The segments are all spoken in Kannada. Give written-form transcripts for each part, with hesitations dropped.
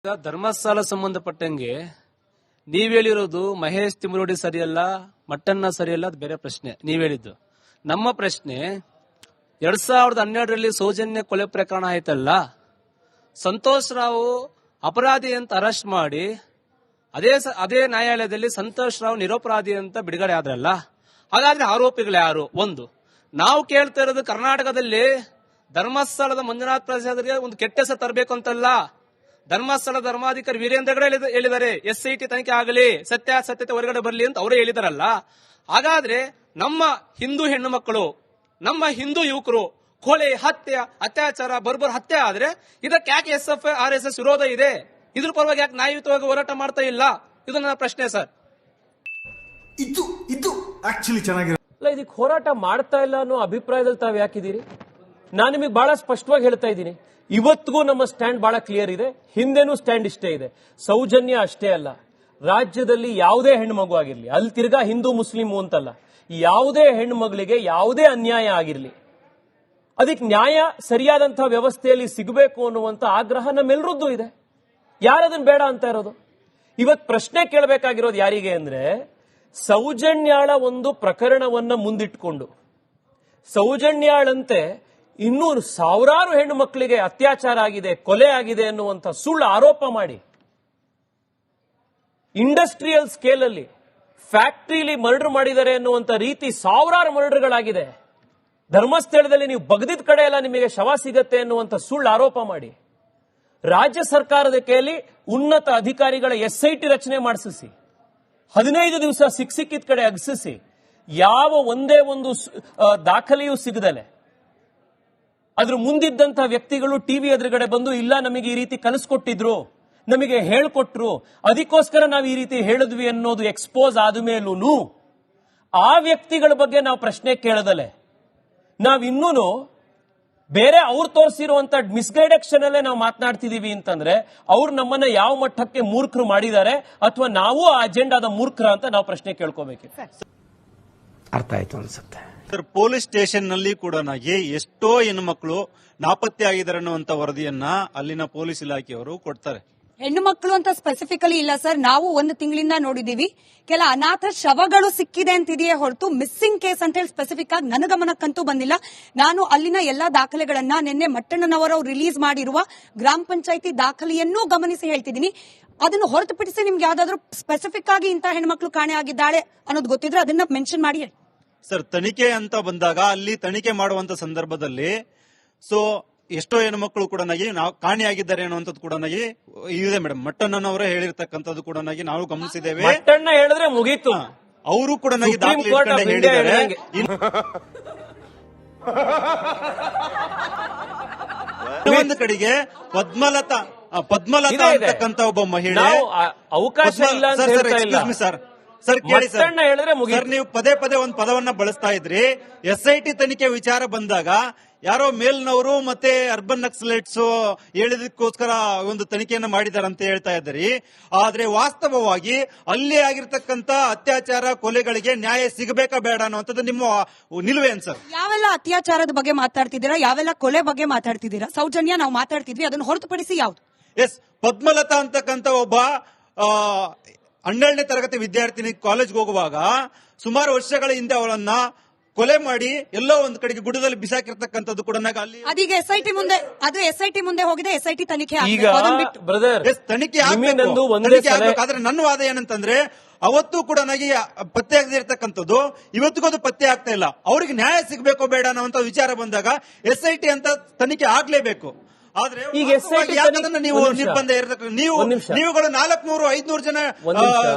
ಧರ್ಮಸ್ಥಳ ಸಂಬಂಧಪಟ್ಟಂಗೆ ನೀವ್ ಹೇಳಿರೋದು ಮಹೇಶ್ ತಿಮ್ಮರೋಡಿ ಸರಿಯಲ್ಲ, ಮಟ್ಟಣ್ಣ ಸರಿಯಲ್ಲ, ಅದು ಬೇರೆ ಪ್ರಶ್ನೆ. ನೀವ್ ಹೇಳಿದ್ದು. ನಮ್ಮ ಪ್ರಶ್ನೆ 2012ರಲ್ಲಿ ಸೌಜನ್ಯ ಕೊಲೆ ಪ್ರಕರಣ ಆಯ್ತಲ್ಲ, ಸಂತೋಷ್ ರಾವ್ ಅಪರಾಧಿ ಅಂತ ಅರೆಸ್ಟ್ ಮಾಡಿ ಅದೇ ನ್ಯಾಯಾಲಯದಲ್ಲಿ ಸಂತೋಷ್ ರಾವ್ ನಿರಪರಾಧಿ ಅಂತ ಬಿಡುಗಡೆ ಆದ್ರಲ್ಲ, ಹಾಗಾದ್ರೆ ಆರೋಪಿಗಳು ಯಾರು? ಒಂದು. ನಾವು ಕೇಳ್ತಾ ಇರೋದು ಕರ್ನಾಟಕದಲ್ಲಿ ಧರ್ಮಸ್ಥಳದ ಮಂಜುನಾಥ ಪ್ರಸಾದ್ಗೆ ಒಂದು ಕೆಟ್ಟ ಹೆಸರು ತರಬೇಕು ಅಂತಲ್ಲ. ಧರ್ಮಸ್ಥಳ ಧರ್ಮಾಧಿಕಾರಿ ವೀರೇಂದ್ರ ಹೇಳಿದ್ದಾರೆ, SIT ತನಿಖೆ ಆಗಲಿ, ಸತ್ಯಾಸತ್ಯತೆ ಹೊರಗಡೆ ಬರಲಿ ಅಂತ ಅವರೇ ಹೇಳಿದಾರಲ್ಲ. ಹಾಗಾದ್ರೆ ನಮ್ಮ ಹಿಂದೂ ಹೆಣ್ಣು ಮಕ್ಕಳು, ನಮ್ಮ ಹಿಂದೂ ಯುವಕರು ಕೊಲೆ, ಹತ್ಯೆ, ಅತ್ಯಾಚಾರ, ಬರ್ಬರ್ ಹತ್ಯೆ ಆದ್ರೆ ಇದಕ್ಕೆ ಯಾಕೆ SFI-RSS ವಿರೋಧ ಇದೆ? ಇದ್ರ ಪರವಾಗಿ ಯಾಕೆ ನ್ಯಾಯಯುತವಾಗಿ ಹೋರಾಟ ಮಾಡ್ತಾ ಇಲ್ಲ? ಇದು ನನ್ನ ಪ್ರಶ್ನೆ ಸರ್. ಇದು ಆಕ್ಚುಲಿ ಚೆನ್ನಾಗಿರೋ ಇದಕ್ಕೆ ಹೋರಾಟ ಮಾಡ್ತಾ ಇಲ್ಲ ಅನ್ನೋ ಅಭಿಪ್ರಾಯದಲ್ಲಿ ತಾವು ಯಾಕಿದ್ದೀರಿ? ನಾನು ನಿಮಗೆ ಬಹಳ ಸ್ಪಷ್ಟವಾಗಿ ಹೇಳ್ತಾ ಇದ್ದೀನಿ. ಇವತ್ತಿಗೂ ನಮ್ಮ ಸ್ಟ್ಯಾಂಡ್ ಬಹಳ ಕ್ಲಿಯರ್ ಇದೆ. ಹಿಂದೆನೂ ಸ್ಟ್ಯಾಂಡ್ ಇಷ್ಟೇ ಇದೆ. ಸೌಜನ್ಯ ಅಷ್ಟೇ ಅಲ್ಲ, ರಾಜ್ಯದಲ್ಲಿ ಯಾವುದೇ ಹೆಣ್ಣು ಮಗು ಆಗಿರ್ಲಿ, ಅಲ್ಲಿ ತಿರ್ಗಾ ಹಿಂದೂ ಮುಸ್ಲಿಂ ಅಂತಲ್ಲ, ಯಾವುದೇ ಹೆಣ್ಣು ಮಗಳಿಗೆ ಯಾವುದೇ ಅನ್ಯಾಯ ಆಗಿರ್ಲಿ, ಅದಕ್ಕೆ ನ್ಯಾಯ ಸರಿಯಾದಂತಹ ವ್ಯವಸ್ಥೆಯಲ್ಲಿ ಸಿಗಬೇಕು ಅನ್ನುವಂತ ಆಗ್ರಹ ನಮ್ಮೆಲ್ಲರದ್ದು ಇದೆ. ಯಾರದನ್ನ ಬೇಡ ಅಂತ ಇರೋದು? ಇವತ್ತು ಪ್ರಶ್ನೆ ಕೇಳಬೇಕಾಗಿರೋದು ಯಾರಿಗೆ ಅಂದ್ರೆ, ಸೌಜನ್ಯಾಳ ಒಂದು ಪ್ರಕರಣವನ್ನ ಮುಂದಿಟ್ಕೊಂಡು ಸೌಜನ್ಯಾಳಂತೆ ಇನ್ನೂ ಸಾವಿರಾರು ಹೆಣ್ಣು ಮಕ್ಕಳಿಗೆ ಅತ್ಯಾಚಾರ ಆಗಿದೆ, ಕೊಲೆ ಆಗಿದೆ ಅನ್ನುವಂಥ ಸುಳ್ಳು ಆರೋಪ ಮಾಡಿ ಇಂಡಸ್ಟ್ರಿಯಲ್ ಸ್ಕೇಲ್ ಅಲ್ಲಿ ಫ್ಯಾಕ್ಟರಿಲಿ ಮರ್ಡರ್ ಮಾಡಿದ್ದಾರೆ ಅನ್ನುವಂಥ ರೀತಿ ಸಾವಿರಾರು ಮರ್ಡರ್ಗಳಾಗಿದೆ. ಧರ್ಮಸ್ಥಳದಲ್ಲಿ ನೀವು ಬಗದಿದ ಕಡೆ ಎಲ್ಲ ನಿಮಗೆ ಶವ ಸಿಗತ್ತೆ ಅನ್ನುವಂಥ ಸುಳ್ಳು ಆರೋಪ ಮಾಡಿ ರಾಜ್ಯ ಸರ್ಕಾರದ ಕೈಯಲ್ಲಿ ಉನ್ನತ ಅಧಿಕಾರಿಗಳ SIT ರಚನೆ ಮಾಡಿಸಿ 15 ದಿವಸ ಸಿಕ್ಕಿದ ಕಡೆ ಅಗಸಿಸಿ ಯಾವ ಒಂದೇ ಒಂದು ದಾಖಲೆಯೂ ಸಿಗದಲೆ ಅದ್ರ ಮುಂದಿದ್ದಂತಹ ವ್ಯಕ್ತಿಗಳು ಟಿವಿ ಎದುರುಗಡೆ ಬಂದು ಇಲ್ಲ ನಮಗೆ ಈ ರೀತಿ ಕಲಿಸ್ಕೊಟ್ಟಿದ್ರು, ನಮಗೆ ಹೇಳ್ಕೊಟ್ರು, ಅದಕ್ಕೋಸ್ಕರ ನಾವು ಈ ರೀತಿ ಹೇಳಿದ್ವಿ ಅನ್ನೋದು ಎಕ್ಸ್ಪೋಸ್ ಆದ ಮೇಲೂ ಆ ವ್ಯಕ್ತಿಗಳ ಬಗ್ಗೆ ನಾವು ಪ್ರಶ್ನೆ ಕೇಳದಲೆ ನಾವಿನ್ನೂ ಬೇರೆ ಅವ್ರು ತೋರಿಸಿರುವಂತ ಮಿಸ್ಗೈಡೆಕ್ಷನ್ ಅಲ್ಲೇ ನಾವು ಮಾತನಾಡ್ತಿದೀವಿ ಅಂತಂದ್ರೆ ಅವ್ರು ನಮ್ಮನ್ನ ಯಾವ ಮಟ್ಟಕ್ಕೆ ಮೂರ್ಖರು ಮಾಡಿದ್ದಾರೆ ಅಥವಾ ನಾವು ಆ ಅಜೆಂಡಾದ ಮೂರ್ಖರ ಅಂತ ನಾವು ಪ್ರಶ್ನೆ ಕೇಳ್ಕೋಬೇಕು. ಅರ್ಥ ಆಯ್ತು ಅನ್ಸುತ್ತೆ ಸರ್. ಪೊಲೀಸ್ ಸ್ಟೇಷನ್ ನಲ್ಲಿ ಕೂಡ ಎಷ್ಟೋ ಹೆಣ್ಣುಮಕ್ಕಳು ನಾಪತ್ತೆ ಆಗಿದ್ದಾರೆ ಅನ್ನುವಂತ ವರದಿಯನ್ನ ಅಲ್ಲಿನ ಪೊಲೀಸ್ ಇಲಾಖೆಯವರು ಕೊಡ್ತಾರೆ. ಹೆಣ್ಣು ಮಕ್ಕಳು ಅಂತ ಸ್ಪೆಸಿಫಿಕಲಿ ಇಲ್ಲ ಸರ್. ನಾವು ಒಂದು ತಿಂಗಳಿಂದ ನೋಡಿದೀವಿ, ಕೆಲ ಅನಾಥ ಶವಗಳು ಸಿಕ್ಕಿದೆ ಅಂತಿದೆಯೇ ಹೊರತು ಮಿಸ್ಸಿಂಗ್ ಕೇಸ್ ಅಂತ ಹೇಳಿ ಸ್ಪೆಸಿಫಿಕ್ ಆಗಿ ನನ್ನ ಗಮನಕ್ಕಂತೂ ಬಂದಿಲ್ಲ. ನಾನು ಅಲ್ಲಿನ ಎಲ್ಲಾ ದಾಖಲೆಗಳನ್ನ ನಿನ್ನೆ ಮಟ್ಟಣ್ಣನವರು ರಿಲೀಸ್ ಮಾಡಿರುವ ಗ್ರಾಮ ಪಂಚಾಯಿತಿ ದಾಖಲೆಯನ್ನೂ ಗಮನಿಸಿ ಹೇಳ್ತಿದ್ದೀನಿ. ಅದನ್ನು ಹೊರತುಪಡಿಸಿ ನಿಮ್ಗೆ ಯಾವ್ದಾದ್ರು ಸ್ಪೆಸಿಫಿಕ್ ಆಗಿ ಇಂತಹ ಹೆಣ್ಮಕ್ಳು ಕಾಣೆ ಆಗಿದ್ದಾಳೆ ಅನ್ನೋದು ಗೊತ್ತಿದ್ರೆ ಅದನ್ನ ಮೆನ್ಷನ್ ಮಾಡಿ ಸರ್. ತನಿಖೆ ಅಂತ ಬಂದಾಗ ಅಲ್ಲಿ ತನಿಖೆ ಮಾಡುವಂತ ಸಂದರ್ಭದಲ್ಲಿ ಎಷ್ಟೋ ಹೆಣ್ಮಕ್ಳು ಕೂಡ ನಾವು ಕಾಣೆಯಾಗಿದ್ದಾರೆ ಅನ್ನುವಂಥದ್ದು ಕೂಡ ಇದೆ ಮೇಡಮ್. ಮಟ್ಟಣ್ಣನವರೇ ಹೇಳಿರ್ತಕ್ಕಂಥದ್ದು ಕೂಡ ನಾವು ಗಮನಿಸಿದ್ದೇವೆ. ಮಟ್ಟಣ್ಣ ಹೇಳಿದ್ರೆ ಮುಗೀತು, ಅವರು ಕೂಡ ಹೇಳಿದ್ದಾರೆ. ಒಂದು ಕಡೆಗೆ ಪದ್ಮಲತಾ ಅಂತಕ್ಕಂಥ ಒಬ್ಬ ಮಹಿಳೆ ಅವಕಾಶ ಇಲ್ಲ ಅಂತ ಹೇಳ್ತಾ ಇಲ್ಲ ಸರ್. ಕೇಳಿ ಸರ್, ಹೇಳಿದ್ರೆ ನೀವು ಪದೇ ಒಂದು ಪದವನ್ನ ಬಳಸ್ತಾ ಇದ್ರಿ. SIT ತನಿಖೆ ವಿಚಾರ ಬಂದಾಗ ಯಾರೋ ಮೇಲ್ನವರು ಮತ್ತೆ ಅರ್ಬನ್ ನಕ್ಸಲೈಟ್ಸ್ ಹೇಳಿದಕ್ಕೋಸ್ಕರ ಒಂದು ತನಿಖೆಯನ್ನ ಮಾಡಿದ್ದಾರೆ ಅಂತ ಹೇಳ್ತಾ ಇದ್ದೀರಿ. ಆದ್ರೆ ವಾಸ್ತವವಾಗಿ ಅಲ್ಲಿ ಆಗಿರ್ತಕ್ಕಂಥ ಅತ್ಯಾಚಾರ ಕೊಲೆಗಳಿಗೆ ನ್ಯಾಯ ಸಿಗಬೇಕಾ ಬೇಡ ಅನ್ನುವಂಥದ್ದು ನಿಮ್ಮ ನಿಲುವೇನ್ ಸರ್? ಯಾವೆಲ್ಲ ಅತ್ಯಾಚಾರದ ಬಗ್ಗೆ ಮಾತಾಡ್ತಿದ್ದೀರಾ, ಯಾವೆಲ್ಲ ಕೊಲೆ ಬಗ್ಗೆ ಮಾತಾಡ್ತಿದ್ದೀರಾ? ಸೌಜನ್ಯ ನಾವು ಮಾತಾಡ್ತಿದ್ವಿ, ಅದನ್ನು ಹೊರತುಪಡಿಸಿ ಯಾವ್ದು? ಪದ್ಮಲತಾ ಅಂತಕ್ಕಂಥ ಒಬ್ಬ 12ನೇ ತರಗತಿ ವಿದ್ಯಾರ್ಥಿನಿ ಕಾಲೇಜ್ಗೆ ಹೋಗುವಾಗ ಸುಮಾರು ವರ್ಷಗಳ ಹಿಂದೆ ಅವಳನ್ನ ಕೊಲೆ ಮಾಡಿ ಎಲ್ಲೋ ಒಂದು ಕಡೆಗೆ ಗುಡ್ಡದಲ್ಲಿ ಬಿಸಾಕಿರ್ತಕ್ಕಂಥದ್ದು ಕೂಡ ಅದೀಗ SIT ಮುಂದೆ ಹೋಗಿದೆ. SIT ತನಿಖೆ ತನಿಖೆ ಆಗಬೇಕಾದ್ರೆ ನನ್ನ ವಾದ ಏನಂತಂದ್ರೆ ಅವತ್ತು ಕೂಡ ಪತ್ತೆ ಆಗದಿರ್ತಕ್ಕಂಥದ್ದು ಇವತ್ತಿಗೂ ಅದು ಪತ್ತೆ ಆಗ್ತಾ ಇಲ್ಲ. ಅವ್ರಿಗೆ ನ್ಯಾಯ ಸಿಗಬೇಕು ಬೇಡ ಅನ್ನುವಂತ ವಿಚಾರ ಬಂದಾಗ SIT ಅಂತ ತನಿಖೆ ಆಗ್ಲೇಬೇಕು. ಆದ್ರೆ ನೀವು ನಿರ್ಬಂಧ ನೀವುಗಳು 400-500 ಜನ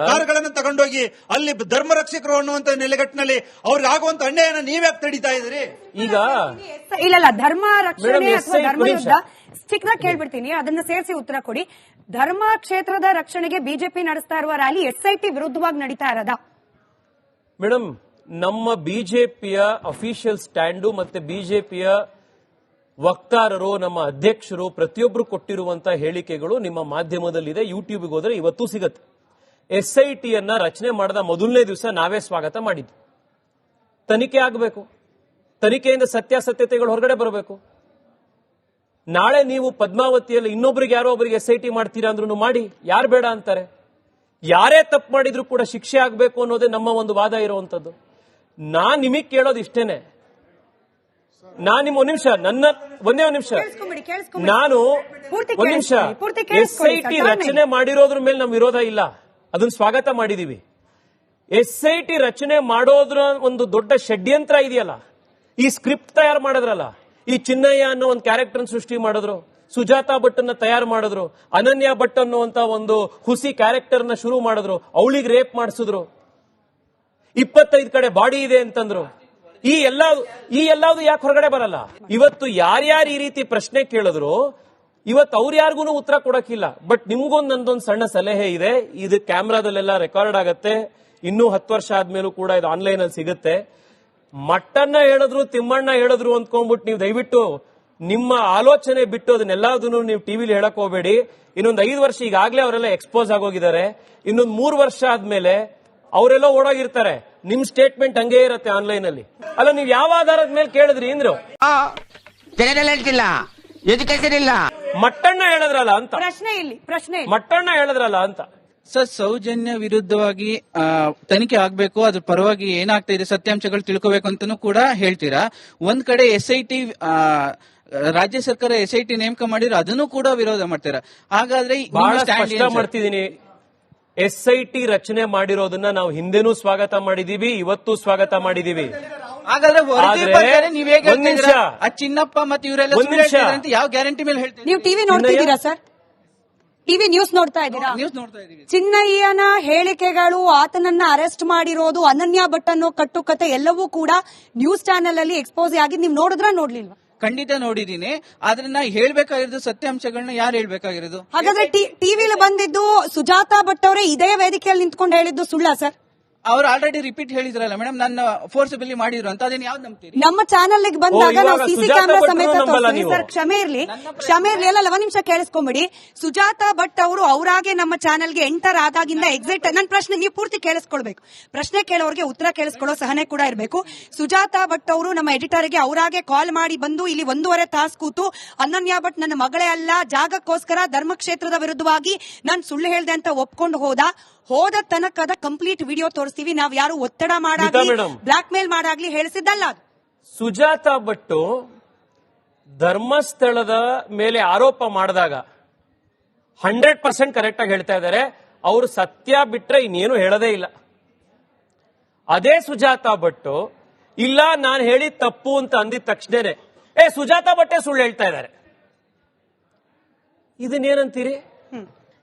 ಕಾರುಗಳನ್ನು ತಗೊಂಡೋಗಿ ಅಲ್ಲಿ ಧರ್ಮ ರಕ್ಷಕರು ಅನ್ನುವಂತ ನೆಲೆಗಟ್ಟಿನಲ್ಲಿ ಅವ್ರಿಗೆ ಆಗುವಂತ ಅನ್ಯಾಯನ ನೀವ್ಯಾಕೆ ತಡೀತಾ ಇದ್ರಿ? ಈಗ ಇಲ್ಲ ಧರ್ಮ ರಕ್ಷಣೆ ಅಥವಾ ಧರ್ಮ ಯುದ್ಧ ಚಿಕ್ಕದಾಗ ಕೇಳ್ಬಿಡ್ತೀನಿ, ಅದನ್ನ ಸೇರಿಸಿ ಉತ್ತರ ಕೊಡಿ. ಧರ್ಮ ಕ್ಷೇತ್ರದ ರಕ್ಷಣೆಗೆ ಬಿಜೆಪಿ ನಡೆಸ್ತಾ ಇರುವ ರ್ಯಾಲಿ SIT ವಿರುದ್ಧವಾಗಿ ನಡೀತಾ ಇರೋದಾ? ಮೇಡಮ್, ನಮ್ಮ ಬಿಜೆಪಿಯ ಅಫಿಷಿಯಲ್ ಸ್ಟ್ಯಾಂಡು ಮತ್ತೆ ಬಿಜೆಪಿಯ ವಕ್ತಾರರು, ನಮ್ಮ ಅಧ್ಯಕ್ಷರು ಪ್ರತಿಯೊಬ್ಬರು ಕೊಟ್ಟಿರುವಂತಹ ಹೇಳಿಕೆಗಳು ನಿಮ್ಮ ಮಾಧ್ಯಮದಲ್ಲಿದೆ. ಯೂಟ್ಯೂಬ್ಗೆ ಹೋದ್ರೆ ಇವತ್ತು ಸಿಗತ್ತೆ. SIT ರಚನೆ ಮಾಡಿದ ಮೊದಲನೇ ದಿವಸ ನಾವೇ ಸ್ವಾಗತ ಮಾಡಿದ್ವಿ. ತನಿಖೆ ಆಗಬೇಕು, ತನಿಖೆಯಿಂದ ಸತ್ಯಾಸತ್ಯತೆಗಳು ಹೊರಗಡೆ ಬರಬೇಕು. ನಾಳೆ ನೀವು ಪದ್ಮಾವತಿಯಲ್ಲಿ ಇನ್ನೊಬ್ರಿಗೆ ಯಾರೋ ಒಬ್ಬರಿಗೆ SIT ಮಾಡ್ತೀರಾ ಅಂದ್ರೂ ಮಾಡಿ, ಯಾರು ಬೇಡ ಅಂತಾರೆ? ಯಾರೇ ತಪ್ಪು ಮಾಡಿದ್ರು ಕೂಡ ಶಿಕ್ಷೆ ಆಗಬೇಕು ಅನ್ನೋದೇ ನಮ್ಮ ಒಂದು ವಾದ ಇರುವಂತದ್ದು. ನಾನ್ ನಿಮಗ್ ಕೇಳೋದು ಇಷ್ಟೇನೆ. ನಾನ್ ಒಂದ್ ನಿಮಿಷ ಒಂದೇ ನಿಮಿಷ ನಾನು ಒಂದ್ ನಿಮಿಷ SIT ರಚನೆ ಮಾಡಿರೋದ್ರ ಮೇಲೆ ನಮ್ ವಿರೋಧ ಇಲ್ಲ, ಅದನ್ನ ಸ್ವಾಗತ ಮಾಡಿದೀವಿ. SIT ರಚನೆ ಮಾಡೋದ್ರ ಒಂದು ದೊಡ್ಡ ಷಡ್ಯಂತ್ರ ಇದೆಯಲ್ಲ, ಈ ಸ್ಕ್ರಿಪ್ಟ್ ತಯಾರು ಮಾಡಿದ್ರಲ್ಲ, ಈ ಚಿನ್ನಯ್ಯ ಅನ್ನೋ ಒಂದು ಕ್ಯಾರೆಕ್ಟರ್ ಸೃಷ್ಟಿ ಮಾಡಿದ್ರು, ಸುಜಾತಾ ಭಟ್ ಅನ್ನ ತಯಾರು ಮಾಡಿದ್ರು, ಅನನ್ಯ ಭಟ್ ಅನ್ನುವಂತ ಒಂದು ಹುಸಿ ಕ್ಯಾರೆಕ್ಟರ್ ನ ಶುರು ಮಾಡಿದ್ರು, ಅವಳಿಗೆ ರೇಪ್ ಮಾಡಿಸಿದ್ರು, 25 ಕಡೆ ಬಾಡಿ ಇದೆ ಅಂತಂದ್ರು. ಈ ಎಲ್ಲಾವುದು ಯಾಕೆ ಹೊರಗಡೆ ಬರಲ್ಲ? ಇವತ್ತು ಯಾರ್ಯಾರು ಈ ರೀತಿ ಪ್ರಶ್ನೆ ಕೇಳಿದ್ರು, ಇವತ್ತು ಅವ್ರು ಯಾರಿಗೂ ಉತ್ತರ ಕೊಡಕ್ಕಿಲ್ಲ. ಬಟ್ ನಿಮ್ಗೊಂದು ನಂದೊಂದು ಸಣ್ಣ ಸಲಹೆ ಇದೆ, ಇದು ಕ್ಯಾಮ್ರಾದಲ್ಲೆಲ್ಲ ರೆಕಾರ್ಡ್ ಆಗತ್ತೆ, ಇನ್ನೂ 10 ವರ್ಷ ಆದ್ಮೇಲೂ ಕೂಡ ಇದು ಆನ್ಲೈನ್ ಅಲ್ಲಿ ಸಿಗುತ್ತೆ. ಮಟ್ಟನ್ನ ಹೇಳಿದ್ರು ತಿಮ್ಮಣ್ಣ ಹೇಳಿದ್ರು ಅಂದ್ಕೊಂಡ್ಬಿಟ್ಟು ನೀವು ದಯವಿಟ್ಟು ನಿಮ್ಮ ಆಲೋಚನೆ ಬಿಟ್ಟು ಅದನ್ನೆಲ್ಲದನ್ನು ನೀವು ಟಿವಿಲಿ ಹೇಳಕ್ ಹೋಗಬೇಡಿ. ಇನ್ನೊಂದು 5 ವರ್ಷ ಈಗಾಗಲೇ ಅವರೆಲ್ಲ ಎಕ್ಸ್ಪೋಸ್ ಆಗೋಗಿದ್ದಾರೆ, ಇನ್ನೊಂದು 3 ವರ್ಷ ಆದ್ಮೇಲೆ ಅವರೆಲ್ಲ ಓಡೋಗಿರ್ತಾರೆ, ನಿಮ್ ಸ್ಟೇಟ್ಮೆಂಟ್ ಹಂಗೇ ಇರತ್ತೆ ಆನ್ಲೈನ್ ಅಲ್ಲಿ. ಅಲ್ಲ, ನೀವು ಯಾವ ಆಧಾರದ ಮೇಲೆ ಕೇಳಿದ್ರಿ ಅಂದ್ರು? ಎಜುಕೇಶನ್ ಇಲ್ಲ, ಮಟ್ಟಣ್ಣ ಹೇಳಿದ್ರಲ್ಲ ಅಂತ. ಪ್ರಶ್ನೆ ಮಟ್ಟಣ್ಣ ಹೇಳಿದ್ರಲ್ಲ ಅಂತ. ಸರ್, ಸೌಜನ್ಯ ವಿರುದ್ಧವಾಗಿ ತನಿಖೆ ಆಗ್ಬೇಕು, ಅದ್ರ ಪರವಾಗಿ ಏನಾಗ್ತಾ ಇದೆ ಸತ್ಯಾಂಶಗಳು ತಿಳ್ಕೋಬೇಕು ಅಂತಾನೂ ಕೂಡ ಹೇಳ್ತೀರಾ. ಒಂದ್ ಕಡೆ SIT ರಾಜ್ಯ ಸರ್ಕಾರ SIT ನೇಮಕ ಮಾಡಿದ್ರೆ ಅದನ್ನು ಕೂಡ ವಿರೋಧ ಮಾಡ್ತೀರಾ. ಹಾಗಾದ್ರೆ ಬಹಳ ಸ್ಪಷ್ಟ ಮಾಡ್ತಿದ್ದೀನಿ, SIT ರಚನೆ ಮಾಡಿರೋದನ್ನ ನಾವು ಹಿಂದೆನೂ ಸ್ವಾಗತ ಮಾಡಿದೀವಿ, ಇವತ್ತು ಸ್ವಾಗತ ಮಾಡಿದೀವಿ. ಹಾಗಾದ್ರೆ ನೀವ್ ಹೇಗೆ ಒಂದ್ ನಿಮಿಷ, ಚಿನ್ನಪ್ಪ ಮತ್ತೆ ಇವರೆಲ್ಲ ಅಂತ ಯಾವ ಗ್ಯಾರಂಟಿ ಮೇಲೆ ಹೇಳ್ತೀರಾ? ನೀವು ಟಿವಿ ನೋಡ್ತಿದ್ದೀರಾ ಸರ್? ಟಿವಿ ನ್ಯೂಸ್ ನೋಡ್ತಾ ಇದ್ದೀರಾ? ನ್ಯೂಸ್ ನೋಡ್ತಾ ಇದೀವಿ. ಚಿನ್ನಯ್ಯನ ಹೇಳಿಕೆಗಳು, ಆತನನ್ನ ಅರೆಸ್ಟ್ ಮಾಡಿರೋದು, ಅನನ್ಯ ಭಟ್ ಅನ್ನೋ ಕಟ್ಟುಕತೆ ಎಲ್ಲವೂ ಕೂಡ ನ್ಯೂಸ್ ಚಾನೆಲ್ ಅಲ್ಲಿ ಎಕ್ಸ್ಪೋಸ್ ಆಗಿದ್ದು ನೀವು ನೋಡಿದ್ರ ನೋಡ್ಲಿಲ್ವಾ? ಖಂಡಿತ ನೋಡಿದೀನಿ. ಆದ್ರೆ ನಾ ಹೇಳ್ಬೇಕಾಗಿರೋದು ಸತ್ಯಾಂಶಗಳನ್ನ ಯಾರು ಹೇಳ್ಬೇಕಾಗಿರೋದು? ಹಾಗಾದ್ರೆ ಟಿವಿಲಿ ಬಂದಿದ್ದು ಸುಜಾತಾ ಭಟ್ ಅವರೇ ಇದೇ ವೇದಿಕೆಯಲ್ಲಿ ನಿಂತ್ಕೊಂಡು ಹೇಳಿದ್ದು ಸುಳ್ಳ ಸರ್? ಅವ್ರು ಆಲ್ರೆಡಿ ರಿಪೀಟ್ ಹೇಳಿದ್ರಲ್ಲ ಮೇಡಮ್, ನನ್ನ ಫೋರ್ಸಬಲಿ ಮಾಡಿದ್ರು ಅಂತ. ಅದೇನ್ ಯಾವ್ದು ನಂಬ್ತೀರಿ? ನಮ್ಮ ಚಾನೆಲ್ ಬಂದಾಗ ನಾವು ಸಿಸಿ ಕ್ಯಾಮೆರಾ ಸಮೇತ ತೋರಿಸ್ತೀವಿ ಸರ್. ಕ್ಷಮೆ ಇರ್ಲಿ ಎಲ್ಲ ಒಂದ್ ನಿಮಿಷ ಕೇಳಿಸ್ಕೊಂಬಿಡಿ. ಸುಜಾತಾ ಭಟ್ ಅವರು ಅವರಾಗೆ ನಮ್ಮ ಚಾನೆಲ್ಗೆ ಎಂಟರ್ ಆದಾಗಿಂದ ಎಕ್ಸಿಟ್. ನನ್ನ ಪ್ರಶ್ನೆ ನೀವು ಪೂರ್ತಿ ಕೇಳಿಸ್ಕೊಳ್ಬೇಕು. ಪ್ರಶ್ನೆ ಕೇಳೋರಿಗೆ ಉತ್ತರ ಕೇಳಿಸ್ಕೊಳ್ಳೋ ಸಹನೆ ಕೂಡ ಇರಬೇಕು. ಸುಜಾತಾ ಭಟ್ ಅವರು ನಮ್ಮ ಎಡಿಟರ್ಗೆ ಅವರಾಗೆ ಕಾಲ್ ಮಾಡಿ ಬಂದು ಇಲ್ಲಿ 1.5 ತಾಸು ಕೂತು ಅನನ್ಯ ಭಟ್ ನನ್ನ ಮಗಳೇ ಅಲ್ಲ, ಜಾಗಕ್ಕೋಸ್ಕರ ಧರ್ಮಕ್ಷೇತ್ರದ ವಿರುದ್ಧವಾಗಿ ನಾನು ಸುಳ್ಳು ಹೇಳ್ದೆ ಅಂತ ಒಪ್ಕೊಂಡು ಹೋದ ತನಕದ ಕಂಪ್ಲೀಟ್ ವಿಡಿಯೋ ತೋರಿಸ್ತೀವಿ. ನಾವ್ ಯಾರು ಒತ್ತಡ ಮಾಡಾಗ್ಲಿ ಬ್ಲಾಕ್ ಮೇಲ್ ಮಾಡಾಗ್ಲಿ ಹೇಳಿಸಿದ್ದಲ್ಲ. ಸುಜಾತಾ ಭಟ್ ಧರ್ಮಸ್ಥಳದ ಮೇಲೆ ಆರೋಪ ಮಾಡಿದಾಗ 100% ಕರೆಕ್ಟ್ ಆಗಿ ಹೇಳ್ತಾ ಇದ್ದಾರೆ. ಅವರು ಸತ್ಯ ಬಿಟ್ರೆ ಇನ್ನೇನು ಹೇಳದೇ ಇಲ್ಲ. ಅದೇ ಸುಜಾತಾ ಭಟ್ ಇಲ್ಲ ನಾನು ಹೇಳಿದ ತಪ್ಪು ಅಂತ ಅಂದಿದ ತಕ್ಷಣನೇ ಸುಜಾತಾ ಭಟ್ಟೆ ಸುಳ್ಳು ಹೇಳ್ತಾ ಇದ್ದಾರೆ. ಇದನ್ನೇನಂತೀರಿ?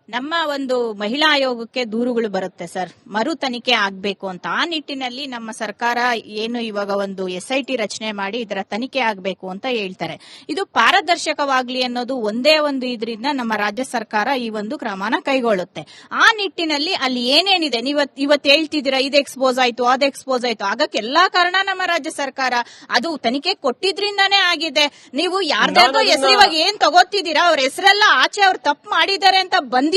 ನಮ್ಮ ಒಂದು ಮಹಿಳಾ ಆಯೋಗಕ್ಕೆ ದೂರುಗಳು ಬರುತ್ತೆ ಸರ್, ಮರು ತನಿಖೆ ಆಗ್ಬೇಕು ಅಂತ. ಆ ನಿಟ್ಟಿನಲ್ಲಿ ನಮ್ಮ ಸರ್ಕಾರ ಏನು ಇವಾಗ ಒಂದು SIT ರಚನೆ ಮಾಡಿ ಇದರ ತನಿಖೆ ಆಗ್ಬೇಕು ಅಂತ ಹೇಳ್ತಾರೆ. ಇದು ಪಾರದರ್ಶಕವಾಗ್ಲಿ ಅನ್ನೋದು ಒಂದೇ ಒಂದು ಇದರಿಂದ ನಮ್ಮ ರಾಜ್ಯ ಸರ್ಕಾರ ಈ ಒಂದು ಕ್ರಮನ ಕೈಗೊಳ್ಳುತ್ತೆ. ಆ ನಿಟ್ಟಿನಲ್ಲಿ ಅಲ್ಲಿ ಏನೇನಿದೆ ಇವತ್ತು ಹೇಳ್ತಿದ್ದೀರಾ, ಇದು ಎಕ್ಸ್ಪೋಸ್ ಆಯ್ತು, ಅದು ಎಕ್ಸ್ಪೋಸ್ ಆಯ್ತು, ಆಗಕ್ಕೆ ಎಲ್ಲಾ ಕಾರಣ ನಮ್ಮ ರಾಜ್ಯ ಸರ್ಕಾರ. ಅದು ತನಿಖೆ ಕೊಟ್ಟಿದ್ರಿಂದಾನೇ ಆಗಿದೆ. ನೀವು ಯಾರ್ದಾರ್ದೋ ಹೆಸರು ಇವಾಗ ಏನ್ ತಗೋತಿದ್ದೀರಾ, ಅವ್ರ ಹೆಸರೆಲ್ಲ ಆಚೆ ಅವ್ರು ತಪ್ಪು ಮಾಡಿದ್ದಾರೆ ಅಂತ ಬಂದಿರೋದೇ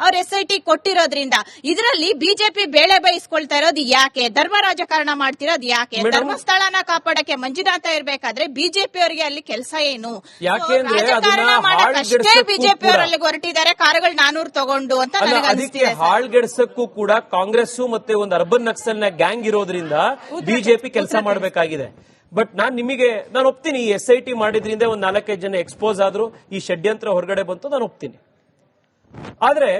ಅವ್ರ SIT ಕೊಟ್ಟಿರೋದ್ರಿಂದ. ಇದರಲ್ಲಿ ಬಿಜೆಪಿ ಬೇಳೆ ಬಯಸ್ಕೊಳ್ತಾ ಇರೋದು ಯಾಕೆ? ಧರ್ಮ ರಾಜಕಾರಣ ಮಾಡ್ತಿರೋದು ಯಾಕೆ? ಧರ್ಮಸ್ಥಳನ ಕಾಪಾಡಕ್ಕೆ ಮಂಜುನಾಥ ಇರ್ಬೇಕಾದ್ರೆ ಬಿಜೆಪಿ ಅವರಿಗೆ ಅಲ್ಲಿ ಕೆಲಸ ಏನು? ರಾಜಕಾರಣ ಮಾಡಕ್ಕಷ್ಟೇ ಬಿಜೆಪಿ ಅವರಲ್ಲಿ ಹೊರಟಿದ್ದಾರೆ, ಕಾರುಗಳು 400 ತಗೊಂಡು ಅಂತ ನನಗೆ ಅನಿಸ್ತಿದೆ. ಹಾಳ್ಗೆಡ್ಸಕ್ಕೂ ಕೂಡ ಕಾಂಗ್ರೆಸ್ ಮತ್ತೆ ಒಂದು ಅರ್ಬನ್ ನಕ್ಸಲ್ ನ ಗ್ಯಾಂಗ್ ಇರೋದ್ರಿಂದ ಬಿಜೆಪಿ ಕೆಲಸ ಮಾಡಬೇಕಾಗಿದೆ. ಬಟ್ ನಾನು ಒಪ್ತೀನಿ, ಈ SIT ಮಾಡಿದ್ರಿಂದ ಒಂದು 4-5 ಜನ ಎಕ್ಸ್ಪೋಸ್ ಆದ್ರು, ಈ ಷಡ್ಯಂತ್ರ ಹೊರಗಡೆ ಬಂತು, ನಾನು ಒಪ್ತೀನಿ. ಆದ್ರೆ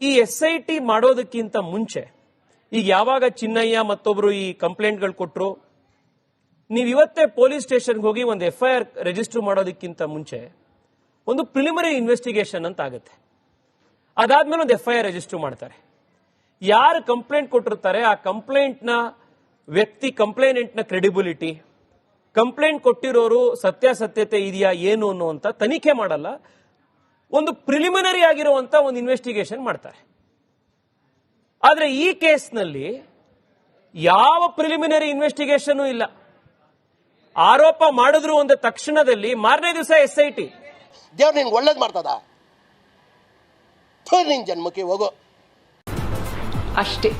ಈ SIT ಮಾಡೋದಕ್ಕಿಂತ ಮುಂಚೆ ಈಗ ಯಾವಾಗ ಚಿನ್ನಯ್ಯ ಮತ್ತೊಬ್ರು ಈ ಕಂಪ್ಲೇಂಟ್ಗಳು ಕೊಟ್ರು, ನೀವು ಇವತ್ತೇ ಪೊಲೀಸ್ ಸ್ಟೇಷನ್ಗೆ ಹೋಗಿ ಒಂದು FIR ರಿಜಿಸ್ಟರ್ ಮಾಡೋದಕ್ಕಿಂತ ಮುಂಚೆ ಒಂದು ಪ್ರಿಲಿಮಿನರಿ ಇನ್ವೆಸ್ಟಿಗೇಷನ್ ಅಂತ ಆಗುತ್ತೆ. ಅದಾದ್ಮೇಲೆ ಒಂದು FIR ರಿಜಿಸ್ಟರ್ ಮಾಡ್ತಾರೆ. ಯಾರು ಕಂಪ್ಲೇಂಟ್ ಕೊಟ್ಟಿರ್ತಾರೆ ಆ ಕಂಪ್ಲೇಂಟ್ನ ವ್ಯಕ್ತಿ, ಕಂಪ್ಲೇನೆಂಟ್ನ ಕ್ರೆಡಿಬಿಲಿಟಿ, ಕಂಪ್ಲೇಂಟ್ ಕೊಟ್ಟಿರೋರು ಸತ್ಯಾಸತ್ಯತೆ ಇದೆಯಾ ಏನು ಅನ್ನುವಂತ ತನಿಖೆ ಮಾಡಲ್ಲ, ಒಂದು ಪ್ರಿಲಿಮಿನರಿ ಆಗಿರುವಂತ ಒಂದು ಇನ್ವೆಸ್ಟಿಗೇಷನ್ ಮಾಡ್ತಾರೆ. ಆದ್ರೆ ಈ ಕೇಸ್ನಲ್ಲಿ ಯಾವ ಪ್ರಿಲಿಮಿನರಿ ಇನ್ವೆಸ್ಟಿಗೇಷನ್ ಇಲ್ಲ. ಆರೋಪ ಮಾಡಿದ್ರು ಅಂದ ತಕ್ಷಣದಲ್ಲಿ ಮಾರನೇ ದಿವಸ SIT. ದೇವ್ರು ನಿಂಗೆ ಒಳ್ಳೇದು ಮಾಡ್ತದ, ನಿನ್ ಜನ್ಮಕ್ಕೆ ಹೋಗೋ ಅಷ್ಟೇ.